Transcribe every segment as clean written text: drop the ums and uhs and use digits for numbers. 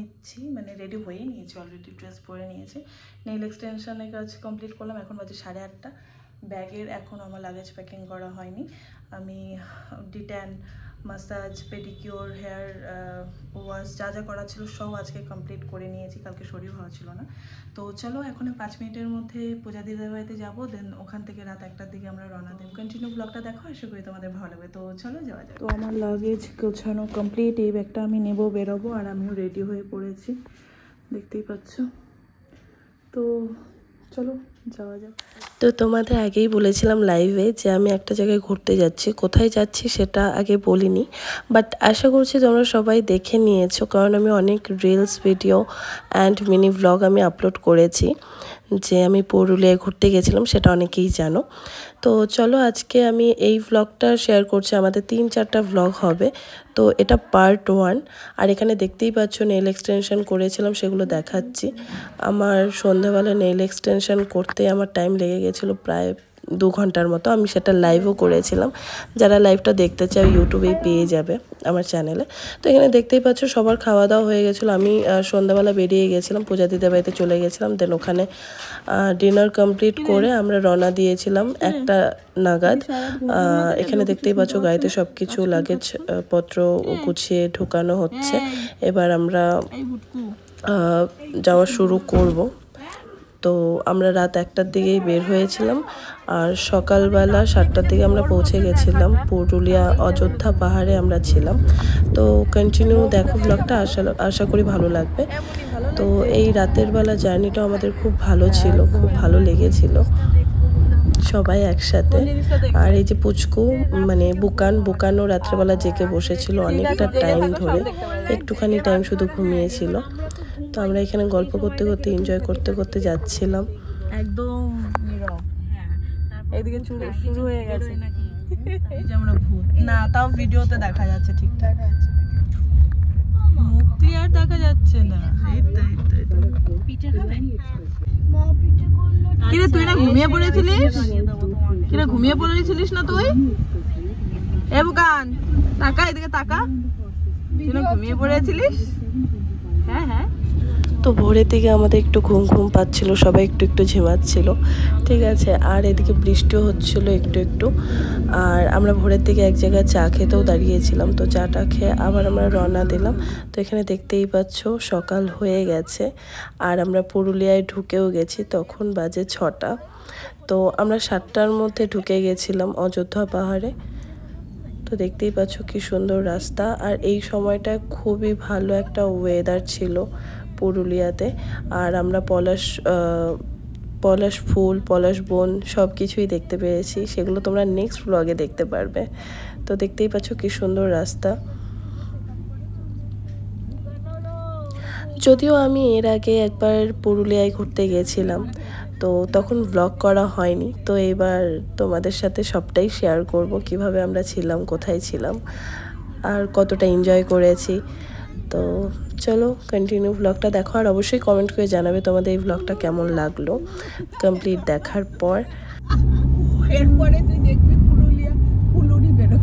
নিচ্ছি, মানে রেডি হয়ে নিয়েছি, অলরেডি ড্রেস পরে নিয়েছি। নেইল এক্সটেনশনের কাজ কমপ্লিট করলাম, এখন বাজে 8:30। ব্যাগের এখন আমার লাগেজ প্যাকিং করা হয়নি। আমি detan, massage, pedicure, hair wash যা যা করা ছিল সব আজকে কমপ্লিট করে নিয়েছি, কালকে শরীর ভালো ছিল না। তো চলো এখন 5 মিনিটের মধ্যে পূজা দিদার বাড়িতে যাবো, দেন ওখান থেকে রাত 1টার দিকে আমরা রওনা দেব। কন্টিনিউ ব্লগটা দেখো, আশা করি তোমাদের ভালো লাগবে। তো চলো যাওয়া যাক। তো আমার লাগেজ গোছানো কমপ্লিট, এই ব্যাগটা আমি নেব, বেরোবো, আর আমিও রেডি হয়ে পড়েছি, দেখতেই পাচ্ছ। তো চলো যাওয়া যাক। তো তোমাদের আগেই বলেছিলাম লাইভে যে আমি একটা জায়গায় ঘুরতে যাচ্ছি, কোথায় যাচ্ছি সেটা আগে বলিনি, বাট আশা করছি তোমরা সবাই দেখে নিয়েছো, কারণ আমি অনেক reels, video and mini vlog আমি আপলোড করেছি যে আমি পুরুলিয়ায় ঘুরতে গেছিলাম, সেটা অনেকেই জানো। তো চলো আজকে আমি এই ভ্লগটা শেয়ার করছি, আমাদের 3-4টা ভ্লগ হবে। তো এটা পার্ট 1। আর এখানে দেখতেই পাচ্ছ নেইল এক্সটেনশন করেছিলাম, সেগুলো দেখাচ্ছি। আমার সন্ধ্যাবেলা নেইল এক্সটেনশন করতে আমার টাইম লেগে গেছিলো প্রায় 2 ঘন্টার মতো। আমি সেটা লাইভও করেছিলাম, যারা লাইভটা দেখতে চাও ইউটিউবেই পেয়ে যাবে আমার চ্যানেলে। তো এখানে দেখতেই পাচ্ছ সবার খাওয়া দাওয়া হয়ে গেছিলো। আমি সন্ধ্যাবেলা বেরিয়ে গেছিলাম, পূজা দিদার বাড়িতে চলে গেছিলাম, দেন ওখানে ডিনার কমপ্লিট করে আমরা রওনা দিয়েছিলাম 1টা নাগাদ। এখানে দেখতেই পাচ্ছ গাড়িতে সব কিছু লাগেজ পত্র গুছিয়ে ঢুকানো হচ্ছে। এবার আমরা যাওয়া শুরু করব। তো আমরা রাত 1টার দিকেই বের হয়েছিলাম, আর সকালবেলা 7টার দিকে আমরা পৌঁছে গেছিলাম পুরুলিয়া অযোধ্যা পাহাড়ে আমরা ছিলাম। তো কন্টিনিউ দেখো ব্লগটা, আশা করি ভালো লাগবে। তো এই রাতের বেলা জার্নিটা আমাদের খুব ভালো ছিল, খুব ভালো লেগেছিল সবাই একসাথে। আর এই যে পুচকু মানে বুকানও রাত্রেবেলা জেগে বসেছিল অনেকটা টাইম ধরে, একটুখানি টাইম শুধু ঘুমিয়েছিল। তো আমরা এখানে গল্প করতে করতে এনজয় করতে করতে যাচ্ছিলাম। একদম নীরব, এদিকে শুরু হয়ে গেছে এই যে আমরা ভূত না, তাও ভিডিওতে দেখা যাচ্ছে ঠিকঠাক, মুখ ক্লিয়ার দেখা যাচ্ছে না। কিরে তুই না ঘুমিয়ে পড়েছিলিস? কিরে ঘুমিয়ে পড়েছিলিস না তুই? এ বুকান তাকা, এদিকে তাকা, তুই না ঘুমিয়ে পড়েছিলিস? হ্যাঁ হ্যাঁ। তো ভোরের দিকে আমাদের একটু ঘুম ঘুম পাচ্ছিল, সবাই একটু একটু ঝিমাচ্ছিল, ঠিক আছে। আর এদিকে বৃষ্টিও হচ্ছিল একটু একটু। আর আমরা ভোরের দিকে এক জায়গায় চা খেতেও দাঁড়িয়েছিলাম, তো চাটা খেয়ে আবার আমরা রওনা দিলাম। তো এখানে দেখতেই পাচ্ছ সকাল হয়ে গেছে, আর আমরা পুরুলিয়ায় ঢুকেও গেছি, তখন বাজে 6টা। তো আমরা 7টার মধ্যে ঢুকে গেছিলাম অযোধ্যা পাহাড়ে। তো দেখতেই পাচ্ছ কি সুন্দর রাস্তা, আর এই সময়টা খুবই ভালো একটা ওয়েদার ছিল পুরুলিয়াতে। আর আমরা পলাশ ফুল, পলাশ বন সব কিছুই দেখতে পেয়েছি, সেগুলো তোমরা নেক্সট ব্লগে দেখতে পারবে। তো দেখতেই পাচ্ছ কি সুন্দর রাস্তা। যদিও আমি এর আগে একবার পুরুলিয়ায় ঘুরতে গেছিলাম, তো তখন ব্লগ করা হয়নি। তো এবার তোমাদের সাথে সবটাই শেয়ার করব, কিভাবে আমরা ছিলাম, কোথায় ছিলাম, আর কতটা এনজয় করেছি। তো চলো কন্টিনিউ ব্লগটা দেখো, আর অবশ্যই কমেন্ট করে জানাবে তোমাদের এই ব্লগটা কেমন লাগলো কমপ্লিট দেখার পর। এরপরে তুই দেখবি পুরুলিয়া ফুলুরি বেরো।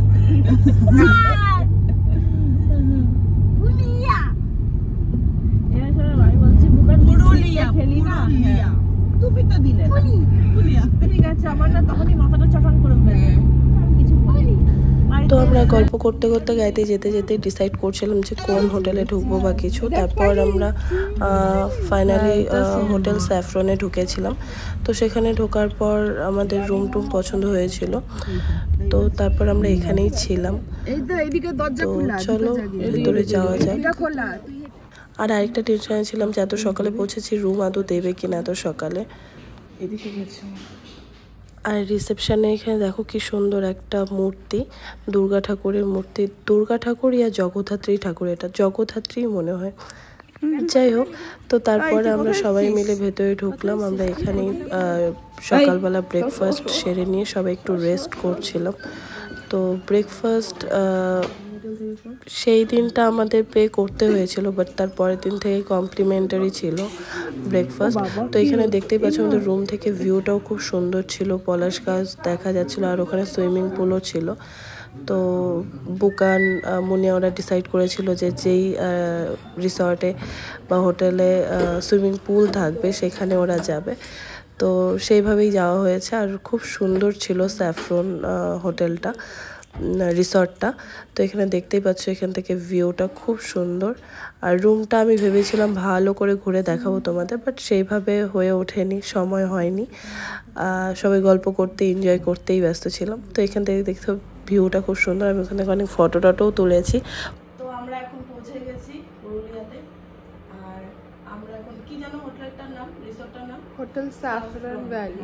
তো আমরা গল্প করতে করতে গাইতে যেতে যেতে ডিসাইড করছিলাম যে কোন হোটেলে ঢুকবো বা কিছু। তারপর আমরা ফাইনালি হোটেল স্যাফরনে ঢুকেছিলাম। তো সেখানে ঢোকার পর আমাদের রুম টুম পছন্দ হয়েছিল, তো তারপর আমরা এখানেই ছিলাম। তো চলো ভিতরে যাওয়া যাক। আর আরেকটা টেনশনে ছিলাম যে এত সকালে পৌঁছেছি, রুম আদৌ দেবে কিনা এত সকালে। আর রিসেপশনে এখানে দেখো কি সুন্দর একটা মূর্তি, দুর্গা ঠাকুরের মূর্তি, দুর্গা ঠাকুর ইয়া জগদ্ধাত্রী ঠাকুর, এটা জগদ্ধাত্রী মনে হয়, যাই হোক। তো তারপরে আমরা সবাই মিলে ভেতরে ঢুকলাম। আমরা এখানেই সকালবেলা ব্রেকফাস্ট সেরে নিয়ে সবাই একটু রেস্ট করছিলাম। তো ব্রেকফাস্ট সেই দিনটা আমাদের পে করতে হয়েছিল, বাট তার পরের দিন থেকে কমপ্লিমেন্টারি ছিল ব্রেকফাস্ট। তো এখানে দেখতেই পাচ্ছ আমাদের রুম থেকে ভিউটাও খুব সুন্দর ছিল, পলাশ গাছ দেখা যাচ্ছিলো, আর ওখানে সুইমিং পুলও ছিল। তো বুকান মুনিয়া ওরা ডিসাইড করেছিল যে যেই রিসর্টে বা হোটেলে সুইমিং পুল থাকবে সেখানে ওরা যাবে। তো সেইভাবেই যাওয়া হয়েছে। আর খুব সুন্দর ছিল স্যাফরন হোটেলটা, রিসর্টটা। তো এখানে দেখতেই পাচ্ছ, এখান থেকে ভিউটা খুব সুন্দর। আর রুমটা আমি ভেবেছিলাম ভালো করে ঘুরে দেখাবো তোমাদের, বাট সেইভাবে হয়ে ওঠেনি, সময় হয়নি। সবাই গল্প করতে, এনজয় করতেই ব্যস্ত ছিলাম। তো এখান থেকে দেখতে ভিউটা খুব সুন্দর। আমি ওখান থেকে অনেক ফটো টটোও তুলেছি। তো আমরা এখন পৌঁছে গেছি পুরুলিয়াতে। আর আমরা এখন কি জানো হোটেলটার নাম, রিসর্টটার নাম? Hotel saffron valley.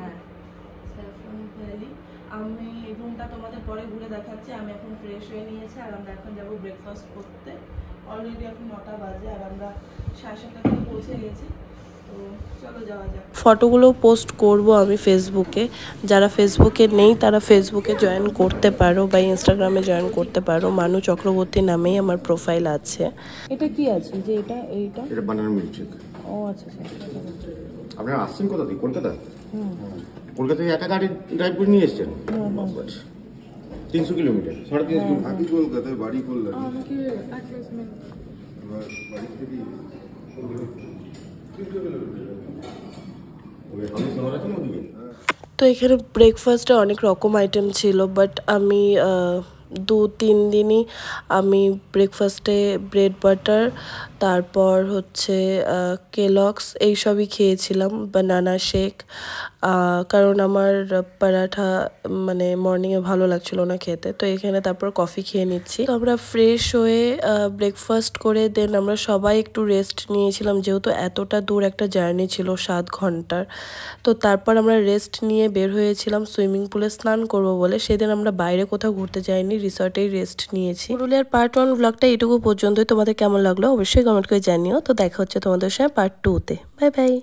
Saffron valley. আমি রুমটা তোমাদের পরে ঘুরে দেখাচ্ছি। আমি এখন ফ্রেশ হয়ে নিয়েছি আর আমরা এখন যাব ব্রেকফাস্ট করতে। অলরেডি এখন 9টা বাজে আর আমরা 7:30 থেকে পৌঁছে গেছি। তো চলো যাওয়া যাক। ফটোগুলো পোস্ট করব আমি ফেসবুকে। যারা ফেসবুকে নেই তারা ফেসবুকে জয়েন করতে পারো বা ইনস্টাগ্রামে জয়েন করতে পারো। মানু চক্রবর্তী নামেই আমার প্রোফাইল আছে। এটা কি আছে যে এইটা বানানা মিল্কশেক। ও আচ্ছা আচ্ছা। আপনারা আসছেন কোথা থেকে? কলকাতা? কলকাতা থেকে একা গাড়ি ড্রাইভ করে নিয়ে এসছেন? 300 কিলোমিটার, 350 কিলোমিটার। থাকি কলকাতায়, বাড়ি করলাম। আমাকে অ্যাড্রেসমেন্ট বাড়ি থেকে ওদিকে তো এখানে ব্রেকফাস্টে অনেক রকম আইটেম ছিল, বাট আমি 2-3 দিনই আমি ব্রেকফাস্টে ব্রেড বাটার, তারপর হচ্ছে কেলগস এইসবই খেয়েছিলাম, বানানা শেক। কারণ আমার পরাঠা মানে মর্নিংয়ে ভালো লাগছিল না খেতে। তো এখানে তারপর কফি খেয়ে নিচ্ছি। তো আমরা ফ্রেশ হয়ে ব্রেকফাস্ট করে দেন আমরা সবাই একটু রেস্ট নিয়েছিলাম, যেহেতু এতটা দূর একটা জার্নি ছিল 7 ঘন্টার। তো তারপর আমরা রেস্ট নিয়ে বের হয়েছিলাম সুইমিং পুলে স্নান করব বলে। সেদিন আমরা বাইরে কোথাও ঘুরতে যাইনি, রিসর্টেই রেস্ট নিয়েছি। পুরুলিয়ার পার্ট 1 ব্লগটা এটুকু পর্যন্তই। তোমাদের কেমন লাগলো অবশ্যই কমেন্ট করে জানিও। তো দেখা হচ্ছে তোমাদের সাথে পার্ট 2-তে। Bye bye.